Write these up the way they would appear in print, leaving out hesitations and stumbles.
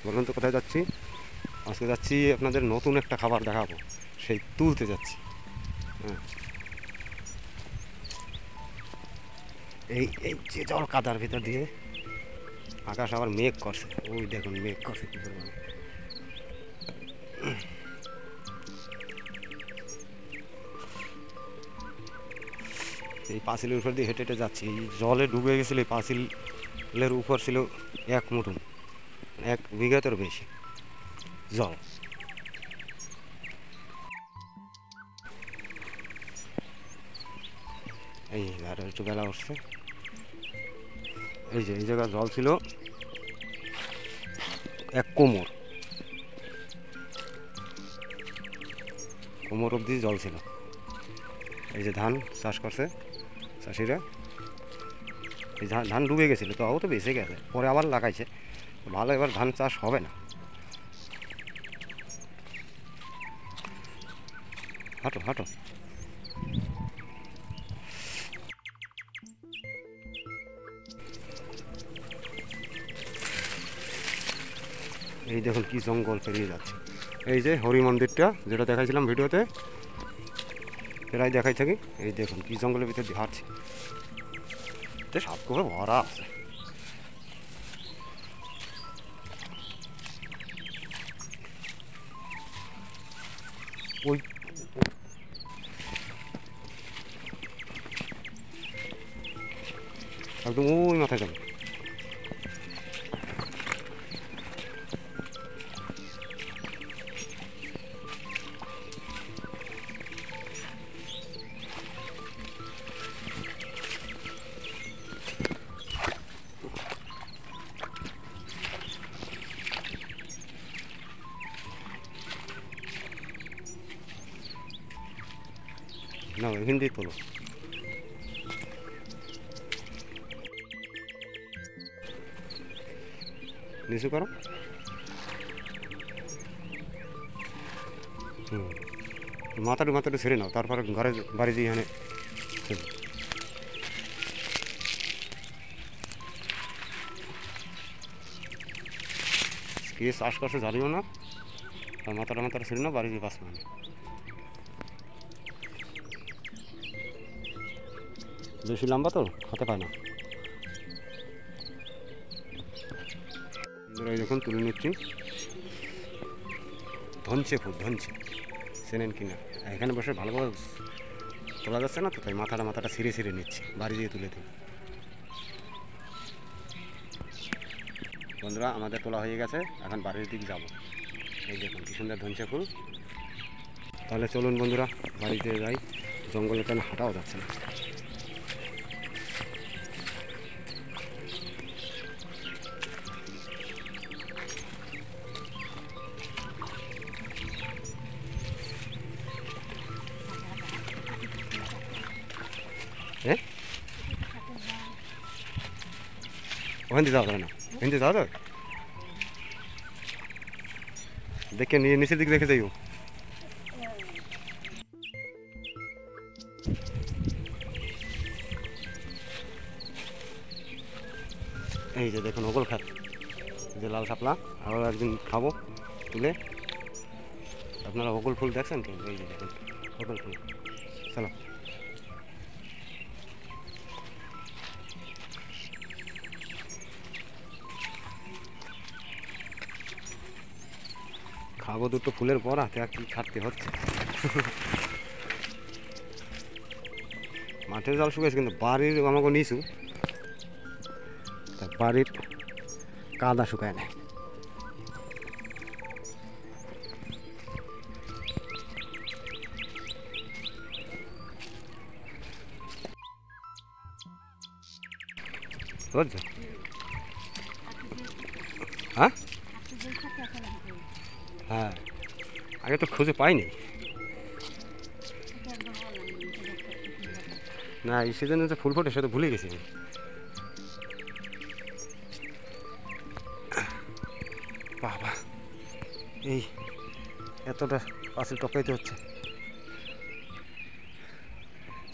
বলুন তো কোথায় যাচ্ছি? আজকে যাচ্ছি আপনাদের নতুন একটা খাবার দেখাবো, সেই তুলতে যাচ্ছি। হ্যাঁ, এই এই যে জল কাদার ভিতর দিয়ে আকাশ আবার মেঘ করছে, ওই দেখুন মেঘ করছে কী পরিমাণে। এই পাঁচিলের উপর দিয়ে হেঁটে হেঁটে যাচ্ছি, এই জলে ডুবে গেছিল। এই পাঁচিলের উপর ছিল 1 মুঠুন, 1 বিঘাতের বেশি জল। এই আর একটু বেলা উঠছে, এই যে এই জায়গায় জল ছিল 1 কোমর, কোমর অবধি জল ছিল। এই যে ধান চাষ করছে চাষিরা, এই ধান ডুবে গেছিলো, তো তো বেঁচে গেছে, পরে আবার লাগাইছে ভালো। এবার ধান চাষ হবে না। হাঁটো হাঁটো। এই দেখুন কি জঙ্গল পেরিয়ে যাচ্ছে। এই যে হরি মন্দিরটা যেটা দেখাইছিলাম ভিডিওতে, প্রায় দেখাই থাকি। এই দেখুন কি জঙ্গলের ভিতর দিয়ে হাঁটছি, সাপ করে ভরা আছে। ওই একদম ওই মাথায় যাবে। না হিন্দি তোলো। নিচু করো। মাথাটা ছেড়ে নাও, তারপরে ঘরে বাড়ি দিয়ে এখানে কে চাষ করছে জানিও না, আর মাথাটা ছেড়ে নাও, বাড়ি দিয়ে বাঁচবে না। বেশি লম্বা তো হতে পারে না। যখন তুলে নিচ্ছি ধনছে ফুল, ধনছে চেনেন কিনা, এখানে বসে ভালোভাবে তোলা যাচ্ছে না তো, তাই মাথাটা ছিঁড়ে নিচ্ছি, বাড়ি দিয়ে তুলে দিই। বন্ধুরা আমাদের তোলা হয়ে গেছে, এখন বাড়ির দিকে যাবো। এই দেখুন কি সুন্দর ধনছে ফুল। তাহলে চলুন বন্ধুরা বাড়িতে যাই, জঙ্গলে কেন হাঁটাও যাচ্ছে না। হ্যাঁ, ওখান দিয়ে যাওয়া যাবে না, ওখান দিয়ে যাওয়া যাবে। দেখে নিয়ে নিচের দিকে দেখে যাইও। এই যে দেখুন ওগল খাত, যে লাল শাপলা, আরও একদিন খাবো তুলে। আপনারা ওগল ফুল দেখছেন তো? এই যে দেখুন ওগল ফুল। চলো খাবো দুটো ফুলের পর, হাতে আর কি ছাড়তে হচ্ছে। মাঠের জল শুকেছে, কিন্তু বাড়ির আমাকে নিচু, তা বাড়ির কাদা শুকায় না। বুঝছো? হ্যাঁ হ্যাঁ, আগে তো খুঁজে পাইনি। না এই সিজনে যে ফুল ফোটে সেটা ভুলে গেছি। বাবা এই এতটা পাঁচিল টপকাইতে হচ্ছে।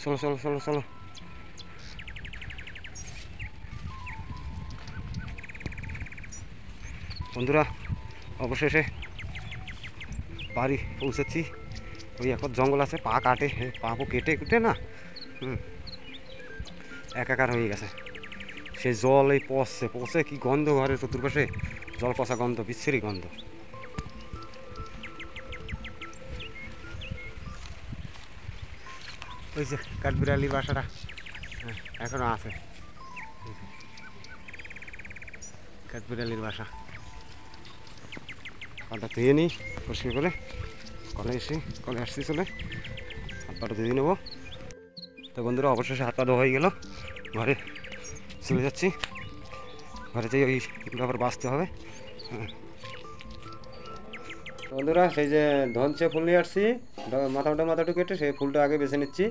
চলো চলো চলো চলো। বন্ধুরা অবশেষে বাড়ি পৌঁছেছি। ওই এখন জঙ্গল আছে, পা কাটে, পাপও কেটে কুটে না একাকার হয়ে গেছে। সে জল এই পচছে পচে কি গন্ধ, ঘরের চতুর্পাশে জল পচা গন্ধ, বিচ্ছিরি গন্ধ। ওই যে কাঠবিড়ালির বাসাটা এখনো আছে, কাঠবিড়ালির বাসা। পাটা ধুয়ে নিই পরিষ্কার করে, কলে আসছি চলে হাত পাটা ধুয়ে নেবো। তো বন্ধুরা অবশেষে হাত পা ধোয়া হয়ে গেল, ঘরে চলে যাচ্ছি। ঘরে যেয়ে ওইগুলো আবার বাঁচতে হবে। বন্ধুরা সেই যে ধনচে ফুল নিয়ে আসছি, মাথাটা কেটে সেই ফুলটা আগে বেছে নিচ্ছি।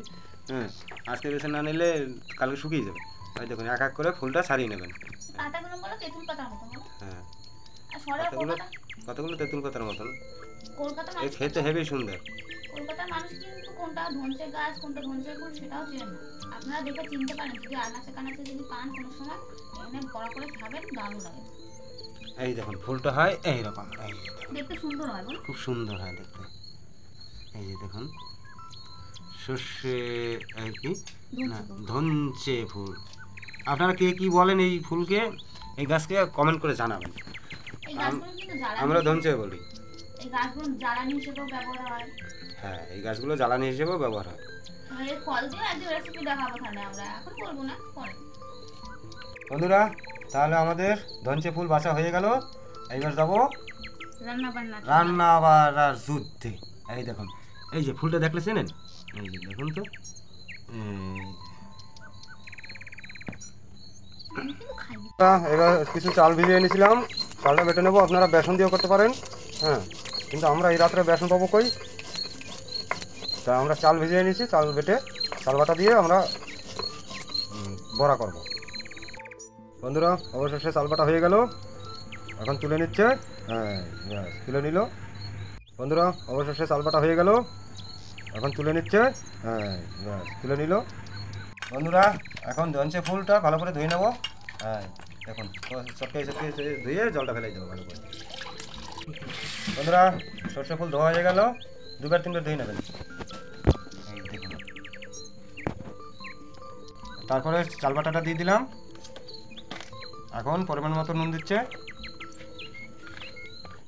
হ্যাঁ, আজকে বেছে না নিলে কালকে শুকিয়ে যাবে। ওই দেখুন এক এক করে ফুলটা ছাড়িয়ে নেবেন। হ্যাঁ, কতগুলো তেঁতুল পাতার মতন, খেতে হেবি সুন্দর। কলকাতার মানুষ কিন্তু কোনটা ধনচে গাছ কোনটা ধনচে ফুল সেটাও চেনে না। আপনারা দেখে চিনতে পারেন, যদি আনাচে কানাচে যদি পান কোনো সময় এনে বড় করে খাবেন, দারুণ লাগে। এই দেখুন ফুলটা হয় এইরকম, দেখতে সুন্দর হয়, খুব সুন্দর হয় দেখতে। এই যে দেখুন সর্ষে কি না ধনচে ফুল। আপনারা কে কি বলেন এই ফুলকে, এই গাছকে কমেন্ট করে জানাবেন। আমরা ধনচে বলি। এই গাছগুলো জ্বালানি হিসেবেও ব্যবহার হয়। হ্যাঁ, এই গাছগুলো জ্বালানি হিসেবেও ব্যবহার হয়। এর ফল দিয়ে একদিন রেসিপি দেখাবো, তাহলে আমরা এখন বলবো না, পরে। বন্ধুরা তাহলে আমাদের ধনচে ফুল বাছা হয়ে গেল। এইবার যাবো রান্না বাড়ার যুদ্ধে। এই দেখুন এই যে ফুলটা দেখলে চেনেন, এই যে দেখুন তো এবার কিছু চাল ভিজিয়ে এনেছিলাম, চালটা বেটে নেবো। আপনারা বেসন দিয়েও করতে পারেন। হ্যাঁ, কিন্তু আমরা এই রাত্রে বেসন পাবো কই, তা আমরা চাল ভিজিয়ে এনেছি, চাল বেটে চাল বাটা দিয়ে আমরা বড়া করব। বন্ধুরা অবশেষে চাল বাটা হয়ে গেল, এখন তুলে নিচ্ছে। হ্যাঁ তুলে নিল। বন্ধুরা অবশেষে চাল বাটা হয়ে গেল, এখন তুলে নিচ্ছে। হ্যাঁ তুলে নিল। বন্ধুরা এখন ধনচে ফুলটা ভালো করে ধুয়ে নেবো। হ্যাঁ দেখুন চটকে ধুয়ে জলটা ফেলে দেবো ভালো করে। বন্ধুরা সর্ষে ফুল ধোয়া হয়ে গেল, 2-3 বার ধুয়ে নেবেন। এই দেখুন, তারপরে চাল বাটাটা দিয়ে দিলাম। এখন পরিমাণ মতো নুন দিচ্ছে,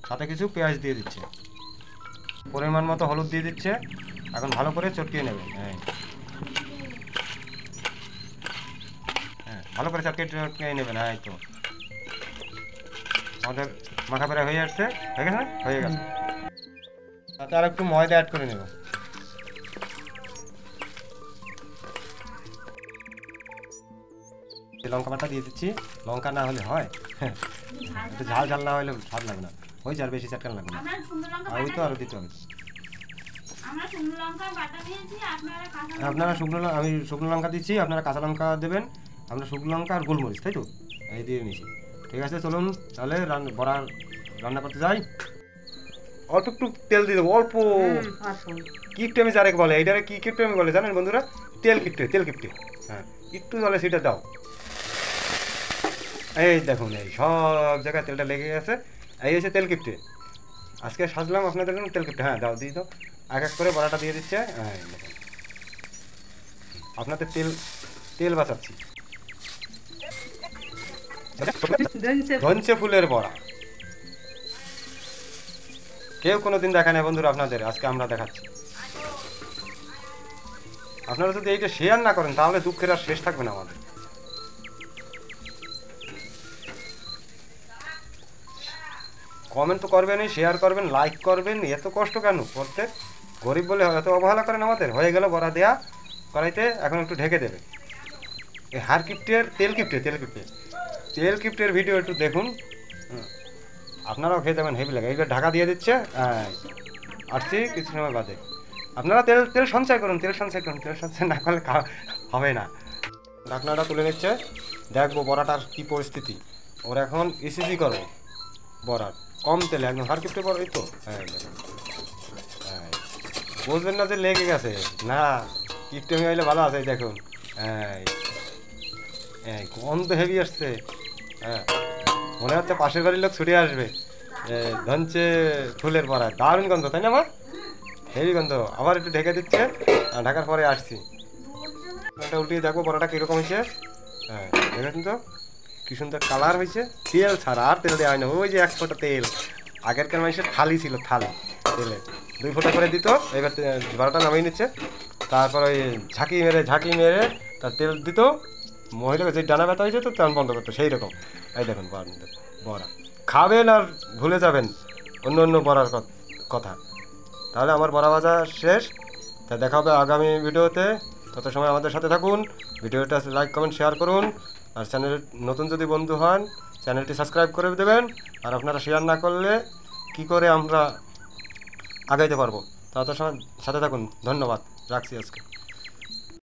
সাথে কিছু পেঁয়াজ দিয়ে দিচ্ছে, পরিমাণ মতো হলুদ দিয়ে দিচ্ছে। এখন ভালো করে চটকিয়ে নেবেন। হ্যাঁ ভালো করে চটকিয়ে নেবেন। হ্যাঁ এই তো আমাদের মাখা পেরা হয়ে আসছে, হয়ে গেছে, হয়ে গেছে। তাতে আর একটু ময়দা অ্যাড করে নেব। লঙ্কা বাটা দিয়ে দিচ্ছি, লঙ্কা না হলে হয়, একটু ঝাল ঝাল না হলে স্বাদ লাগবে না, ওই যার বেশি চাটকান লাগবে না। ওই তো আরও দিতে হবে। আপনারা আমি শুকনো লঙ্কা দিচ্ছি, আপনারা কাঁচা লঙ্কা দেবেন। আমরা শুকনো লঙ্কা আর গোলমরিচ, তাই তো এই দিয়ে নিয়েছি। ঠিক আছে চলুন তাহলে বড়া রান্না করতে যাই। অল্প একটু তেল দিয়ে দেবো, অল্প। কিপটে আমি যারে বলে, এইটারে কি কিপটে আমি বলে জানেন বন্ধুরা? তেল কিপটে। হ্যাঁ একটু জলে সেটা দাও। এই দেখুন এই সব জায়গায় তেলটা লেগে গেছে। এই হচ্ছে তেল কিপটে। আজকে সাজলাম আপনাদের জন্য তেল কিপটে। হ্যাঁ দাও, দিয়ে দাও। এক এক করে বড়াটা দিয়ে দিচ্ছে। হ্যাঁ দেখুন আপনাদের তেল বাঁচাচ্ছি। ধনচে ফুলের বড়া কেউ কোনোদিন দেখা নেই বন্ধুরা আপনাদের, আজকে আমরা দেখাচ্ছি। আপনারা যদি এইটা শেয়ার না করেন তাহলে দুঃখের আর শেষ থাকবে না আমাদের। কমেন্ট তো করবেনই, শেয়ার করবেন, লাইক করবেন। এত কষ্ট কেন করতে? গরিব বলে এত অবহেলা করেন আমাদের। হয়ে গেল বড়া দেয়া কড়াইতে, এখন একটু ঢেকে দেবে। এই তেল কিপ্টের ভিডিও একটু দেখুন, আপনারাও খেয়ে যাবেন, হেভি লাগে। এইবার ঢাকা দিয়ে দিচ্ছে। আসছি কিছু সময় বাদে। আপনারা তেল সঞ্চয় করুন, তেল সঞ্চয় না করলে হবে না। ঢাকনাটা তুলে নিচ্ছে, দেখবো বড়াটার কি পরিস্থিতি। ওর এখন ইসিজি করবো বড়ার, কম তেলে একদম কিপ্টে বড়। এই তো হ্যাঁ বুঝবেন না যে লেগে গেছে না, কিপ্টে হইলে ভালো আছে। দেখুন গন্ধ হেভি আসছে। হ্যাঁ মনে হচ্ছে পাশের বাড়ির লোক ছুটে আসবে। ধনচে ফুলের বড়া, দারুণ গন্ধ তাই না মা? হেভি গন্ধ। আবার একটু ঢেকে দিচ্ছে, ঢাকার পরে আসছি। এটা উল্টিয়ে দেখবো বড়াটা কীরকম হয়েছে। হ্যাঁ দেখেছেন তো কি সুন্দর কালার হয়েছে, তেল ছাড়া, আর তেল দেওয়া হয় না। ওই যে 1 ফোঁটা তেল, আগেরকার মানুষের থালি ছিল, থালি তেলে 2 ফোঁটা করে দিত। এবার বড়াটা নামিয়ে নিচ্ছে, তারপর ওই ঝাঁকি মেরে তার তেল দিত। মহিলাকে যে ডানা ব্যথা হয়েছে তো তেল বন্ধ করতো, সেই রকম। এই দেখুন বড়া খাবেন আর ভুলে যাবেন অন্য বড়ার কথা। তাহলে আমার বড়া ভাজা শেষ। তা দেখা হবে আগামী ভিডিওতে। তত সময় আমাদের সাথে থাকুন, ভিডিওটা লাইক কমেন্ট শেয়ার করুন। আর চ্যানেল নতুন যদি বন্ধু হন চ্যানেলটি সাবস্ক্রাইব করে দেবেন। আর আপনারা শেয়ার না করলে কি করে আমরা আগাইতে পারবো। তত সময় সাথে থাকুন। ধন্যবাদ, রাখছি আজকে।